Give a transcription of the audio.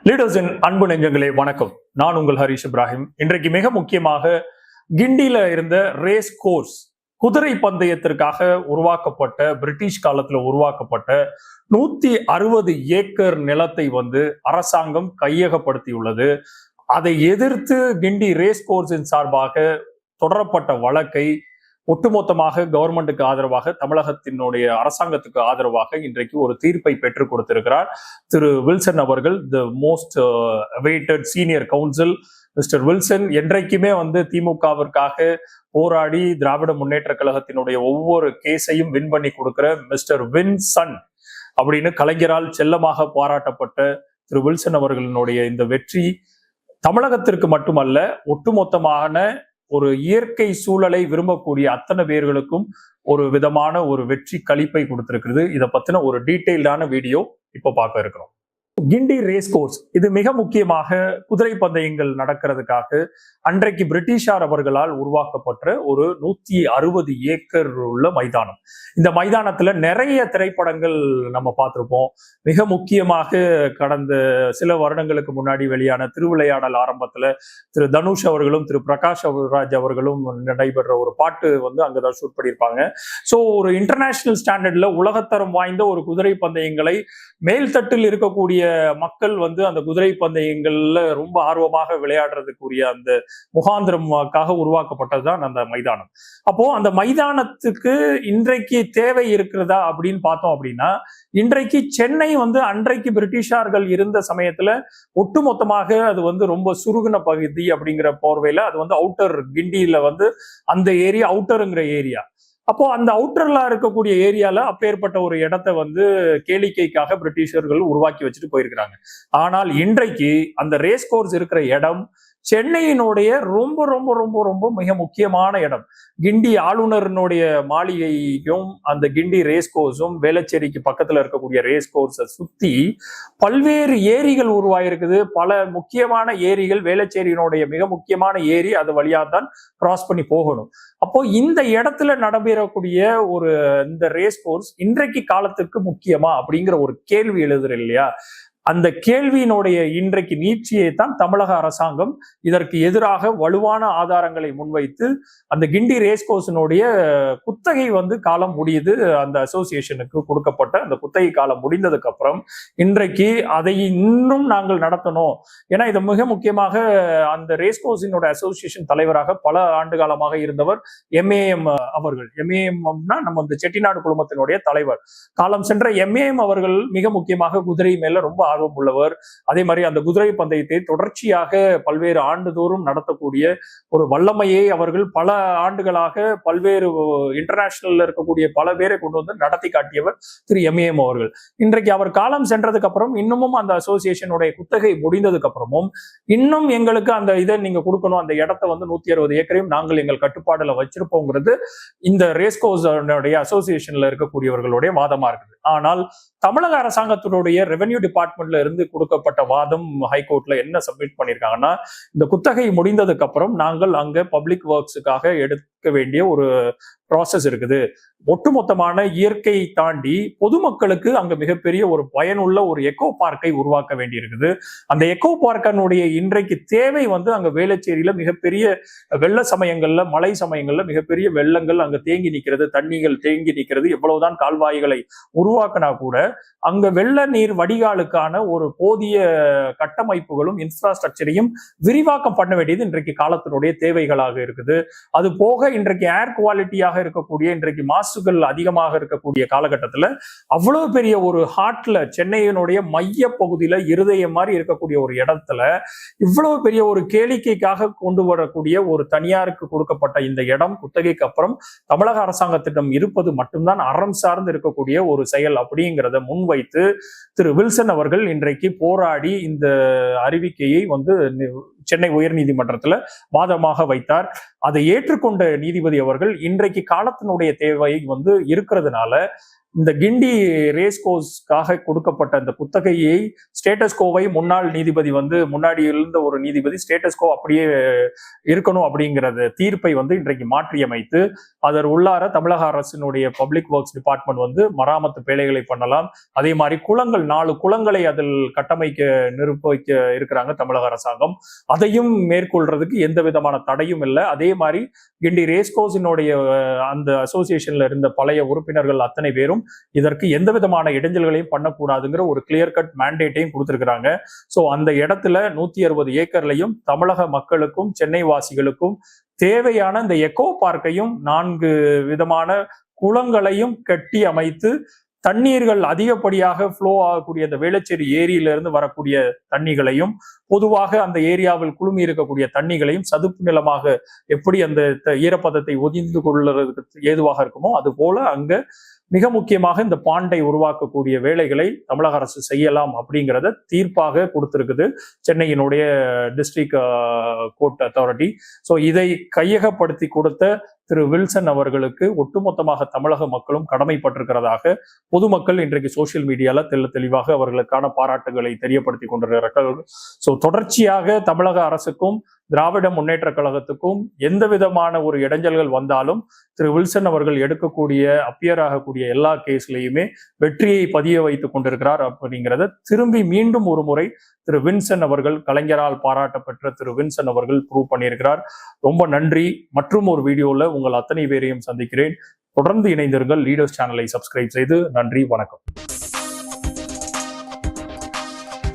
லீடர்ஸின் அன்பு நெஞ்சங்களே வணக்கம். நான் உங்கள் ஹரிஷ் இப்ராஹிம். இன்றைக்கு மிக முக்கியமாக கிண்டியில இருந்த ரேஸ் கோர்ஸ் குதிரை பந்தயத்திற்காக உருவாக்கப்பட்ட பிரிட்டிஷ் காலத்துல உருவாக்கப்பட்ட 160 ஏக்கர் நிலத்தை அரசாங்கம் கையகப்படுத்தியுள்ளது. அதை எதிர்த்து கிண்டி ரேஸ் கோர்ஸின் சார்பாக தொடரப்பட்ட வழக்கை ஒட்டுமொத்தமாக கவர்மெண்ட்டுக்கு ஆதரவாக, தமிழகத்தினுடைய அரசாங்கத்துக்கு ஆதரவாக இன்றைக்கு ஒரு தீர்ப்பை பெற்றுக் கொடுத்திருக்கிறார் திரு வில்சன் அவர்கள். The most awaited senior council mister Wilson என்றைக்குமே திமுகவிற்காக போராடி திராவிட முன்னேற்ற கழகத்தினுடைய ஒவ்வொரு கேஸையும் வின் பண்ணி கொடுக்கிற மிஸ்டர் வின்சன் அப்படின்னு கலைஞரால் செல்லமாக பாராட்டப்பட்ட திரு வில்சன் அவர்களினுடைய இந்த வெற்றி தமிழகத்திற்கு மட்டுமல்ல, ஒட்டுமொத்தமான ஒரு இயற்கை சூழலை விரும்பக்கூடிய அத்தனை பேர்களுக்கும் ஒரு விதமான ஒரு வெற்றி களிப்பை கொடுத்திருக்கிறது. இதை பத்தின ஒரு டீட்டெயில்டான வீடியோ இப்ப பார்க்க இருக்கிறோம். கிண்டி ரேஸ் கோர்ஸ் இது மிக முக்கியமாக குதிரை பந்தயங்கள் நடக்கிறதுக்காக அன்றைக்கு பிரிட்டிஷார் அவர்களால் உருவாக்கப்பட்ட ஒரு 160 ஏக்கர் உள்ள மைதானம். இந்த மைதானத்துல நிறைய திரைப்படங்கள் நம்ம பார்த்திருப்போம். மிக முக்கியமாக கடந்த சில வருடங்களுக்கு முன்னாடி வெளியான திருவிளையாடல் ஆரம்பத்துல திரு தனுஷ் அவர்களும் திரு பிரகாஷ் ராஜ் அவர்களும் நடைபெற்ற ஒரு பாட்டு அங்கதான் ஷூட் பண்ணியிருப்பாங்க. ஸோ ஒரு இன்டர்நேஷனல் ஸ்டாண்டர்ட்ல உலகத்தரம் வாய்ந்த ஒரு குதிரை பந்தயங்களை மேல்தட்டில் இருக்கக்கூடிய மக்கள் அந்த குதிரை பந்தயங்கள்ல ரொம்ப ஆர்வமாக விளையாடுறதுக்குரிய அந்த முகாந்திரமாக உருவாக்கப்பட்டதுதான் அந்த மைதானம். அப்போ அந்த மைதானத்துக்கு இன்றைக்கு தேவை இருக்கிறதா அப்படின்னு பார்த்தோம் அப்படின்னா, இன்றைக்கு சென்னை அன்றைக்கு பிரிட்டிஷார்கள் இருந்த சமயத்துல ஒட்டுமொத்தமாக அது ரொம்ப சுருகுன பகுதி அப்படிங்கிற போர்வையில அது அவுட்டர் கிண்டியில அந்த ஏரியா அவுட்டருங்கிற ஏரியா. அப்போ அந்த அவுட்டர்ல இருக்கக்கூடிய ஏரியால அப்பேற்பட்ட ஒரு இடத்தை கேளிக்கைக்காக பிரிட்டிஷர்கள் உருவாக்கி வச்சுட்டு போயிருக்கிறாங்க. ஆனால் இன்றைக்கு அந்த ரேஸ் கோர்ஸ் இருக்கிற இடம் சென்னையினுடைய ரொம்ப ரொம்ப ரொம்ப ரொம்ப மிக முக்கியமான இடம். கிண்டி ஆளுநரினுடைய மாளிகையும் அந்த கிண்டி ரேஸ் கோர்ஸும் வேளச்சேரிக்கு பக்கத்துல இருக்கக்கூடிய ரேஸ் கோர்ஸை சுத்தி பல்வேறு ஏரிகள் உருவாயிருக்குது. பல முக்கியமான ஏரிகள், வேளச்சேரியினுடைய மிக முக்கியமான ஏரி அது வழியா தான் கிராஸ் பண்ணி போகணும். அப்போ இந்த இடத்துல நடைபெறக்கூடிய ஒரு இந்த ரேஸ் கோர்ஸ் இன்றைக்கு காலத்துக்கு முக்கியமா அப்படிங்கிற ஒரு கேள்வி எழுதுற இல்லையா? அந்த கேள்வியினுடைய இன்றைக்கு நீட்சியை தான் தமிழக அரசாங்கம் இதற்கு எதிராக வலுவான ஆதாரங்களை முன்வைத்து அந்த கிண்டி ரேஸ் கோர்ஸினுடைய குத்தகை காலம் முடியுது. அந்த அசோசியேஷனுக்கு கொடுக்கப்பட்ட அந்த குத்தகை காலம் முடிந்ததுக்கு அப்புறம் இன்றைக்கு அதை இன்னும் நாங்கள் நடத்தணும். ஏன்னா இது மிக முக்கியமாக அந்த ரேஸ் கோர்ஸினோட அசோசியேஷன் தலைவராக பல ஆண்டு காலமாக இருந்தவர் எம்ஏஎம் அவர்கள். எம்ஏஎம்னா நம்ம இந்த செட்டிநாடு குழுமத்தினுடைய தலைவர். காலம் சென்ற எம்ஏஎம் அவர்கள் மிக முக்கியமாக குதிரை மேல ரொம்ப ஆர்வம் உள்ளவர். அதே மாதிரி அந்த குதிரை பந்தயத்தை தொடர்ச்சியாக பல்வேறு ஆண்டுதோறும் நடத்தக்கூடிய ஒரு வல்லமையை அவர்கள் பல ஆண்டுகளாக பல்வேறு இன்டர்நேஷனல்ல இருக்கக்கூடிய பல பேரை கொண்டு நடத்தி காட்டியவர் திரு எம்ஏஎம் அவர்கள். இன்றைக்கு அவர் காலம் சென்றதுக்கு அப்புறம் இன்னமும் அந்த அசோசியேஷனுடைய குத்தகை முடிந்ததுக்கு அப்புறமும் இன்னும் எங்களுக்கு அந்த இதை நீங்க கொடுக்கணும், அந்த இடத்தை 160 ஏக்கரையும் நாங்கள் எங்கள் கட்டுப்பாடுல வச்சிருப்போங்கிறது இந்த ரேஸ்கோர்ஸ் அசோசியேஷன்ல இருக்கக்கூடியவர்களுடைய வாதமா இருக்குது. ஆனால் தமிழக அரசாங்கத்தினுடைய ரெவென்யூ டிபார்ட்மெண்ட்ல இருந்து கொடுக்கப்பட்ட வாதம் ஹைகோர்ட்ல என்ன சப்மிட் பண்ணிருக்காங்கன்னா, இந்த குத்தகை முடிந்ததுக்கு அப்புறம் நாங்கள் அங்க பப்ளிக் ஒர்க்ஸுக்காக எடுக்க வேண்டிய ஒரு ப்ராசஸ் இருக்குது. ஒட்டுமொத்தமான இயற்கை தாண்டி பொதுமக்களுக்கு அங்க மிகப்பெரிய ஒரு பயனுள்ள ஒரு எக்கோ பார்க்கை உருவாக்க வேண்டி இருக்குது. அந்த எக்கோ பார்க்கனுடைய இன்றைக்கு தேவை அங்க வேளச்சேரியில மிகப்பெரிய வெள்ள சமயங்கள்ல, மழை சமயங்கள்ல மிகப்பெரிய வெள்ளங்கள் அங்க தேங்கி நிற்கிறது, தண்ணிகள் தேங்கி நிற்கிறது. எவ்வளவுதான் கால்வாய்களை உருவாக்கினா கூட அங்க வெள்ள நீர் வடிகாலுக்கான ஒரு போதிய கட்டமைப்புகளும் இன்ஃப்ராஸ்ட்ரக்சரையும் விரிவாக்கம் பண்ண வேண்டியது இன்றைக்கு காலத்தினுடைய தேவைகளாக இருக்குது. அது போக இன்றைக்கு ஏர் குவாலிட்டியாக இருக்கக்கூடிய, இன்றைக்கு மாசுகள் அதிகமாக இருக்கக்கூடிய காலகட்டத்துல அவ்வளவு பெரிய ஒரு ஹார்ட்ல, சென்னையினுடைய மைய பகுதியில இருதயம் மாதிரி இருக்கக்கூடிய ஒரு இடத்துல இவ்வளவு பெரிய ஒரு கேளிக்கைக்காக கொண்டு வரக்கூடிய ஒரு தனியாருக்கு கொடுக்கப்பட்ட இந்த இடம் குத்தகைக்கு அப்புறம் தமிழக அரசாங்கத்திடம் இருப்பது மட்டும்தான் அறம் சார்ந்து இருக்கக்கூடிய ஒரு செயல் அப்படிங்கிறத முன்வைத்து திரு வில்சன் அவர்கள் இன்றைக்கு போராடி இந்த அறிவிக்கையை சென்னை உயர்நீதிமன்றத்துல வாதமாக வைத்தார். அதை ஏற்றுக்கொண்ட நீதிபதி அவர்கள் இன்றைக்கு காலத்தினுடைய தேவை இருக்கிறதுனால இந்த கிண்டி ரேஸ் கோர்ஸ்க்காக கொடுக்கப்பட்ட அந்த குத்தகையை ஸ்டேட்டஸ்கோவை முன்னாள் நீதிபதி முன்னாடி இருந்த ஒரு நீதிபதி ஸ்டேட்டஸ்கோ அப்படியே இருக்கணும் அப்படிங்கிறது தீர்ப்பை இன்றைக்கு மாற்றியமைத்து அதற்கு உள்ளார தமிழக அரசினுடைய பப்ளிக் ஒர்க்ஸ் டிபார்ட்மெண்ட் மராமத்து வேலைகளை பண்ணலாம். அதே மாதிரி குளங்கள் 4 குளங்களை அதில் நிர்வகிக்க இருக்கிறாங்க தமிழக அரசாங்கம். அதையும் மேற்கொள்றதுக்கு எந்த விதமான தடையும் இல்லை. அதே மாதிரி கிண்டி ரேஸ்கோர்ஸினுடைய அந்த அசோசியேஷன்ல இருந்த பழைய உறுப்பினர்கள் அத்தனை பேரும் இதற்கு எந்த விதமான இடைஞ்சல்களையும் பண்ணக்கூடாதுங்கிற ஒரு கிளியர் கட் மேண்டேட்டையும் கொடுத்திருக்கிறாங்க. சோ அந்த இடத்துல 160 ஏக்கர்லையும் தமிழக மக்களுக்கும் சென்னை வாசிகளுக்கும் தேவையான இந்த எக்கோ பார்க்கையும் 4 விதமான குளங்களையும் கட்டி அமைத்து தண்ணீர்கள் அதிகப்படியாக ஃப்ளோ ஆகக்கூடிய அந்த வேளச்சேரி ஏரியிலிருந்து வரக்கூடிய தண்ணிகளையும் பொதுவாக அந்த ஏரியாவில் குழுமி இருக்கக்கூடிய தண்ணிகளையும் சதுப்பு நிலமாக எப்படி அந்த ஈரப்பதத்தை ஒதிந்து கொள்வதற்கு ஏதுவாக இருக்குமோ அது போல அங்க மிக முக்கியமாக இந்த பாண்டை உருவாக்கக்கூடிய வேலைகளை தமிழக அரசு செய்யலாம் அப்படிங்கிறத தீர்ப்பாக கொடுத்திருக்குது சென்னையினுடைய டிஸ்ட்ரிக்ட் கோர்ட் அத்தாரிட்டி. ஸோ இதை கையகப்படுத்தி கொடுத்த திரு வில்சன் அவர்களுக்கு ஒட்டுமொத்தமாக தமிழக மக்களும் கடமைப்பட்டிருக்கிறதாக பொதுமக்கள் இன்றைக்கு சோசியல் மீடியால தெளிவாக அவர்களுக்கான பாராட்டுகளை தெரியப்படுத்தி கொண்டிருக்கிறார்கள். ஸோ தொடர்ச்சியாக தமிழக அரசுக்கும் திராவிட முன்னேற்ற கழகத்துக்கும் எந்த விதமான ஒரு இடைஞ்சல்கள் வந்தாலும் திரு வில்சன் அவர்கள் எடுக்கக்கூடிய அப்பியர் ஆகக்கூடிய எல்லா கேஸ்லையுமே வெற்றியை பதிய வைத்துக் கொண்டிருக்கிறார் அப்படிங்கிறத திரும்பி மீண்டும் ஒரு முறை திரு வின்சன் அவர்கள், கலைஞரால் பாராட்ட பெற்ற திரு வின்சன் அவர்கள் ப்ரூவ் பண்ணியிருக்கிறார். ரொம்ப நன்றி. மற்றும் ஒரு வீடியோல உங்கள் அத்தனை பேரையும் சந்திக்கிறேன். தொடர்ந்து இணைந்திருங்கள். லீடர்ஸ் சேனலை சப்ஸ்கிரைப் செய்து. நன்றி, வணக்கம்.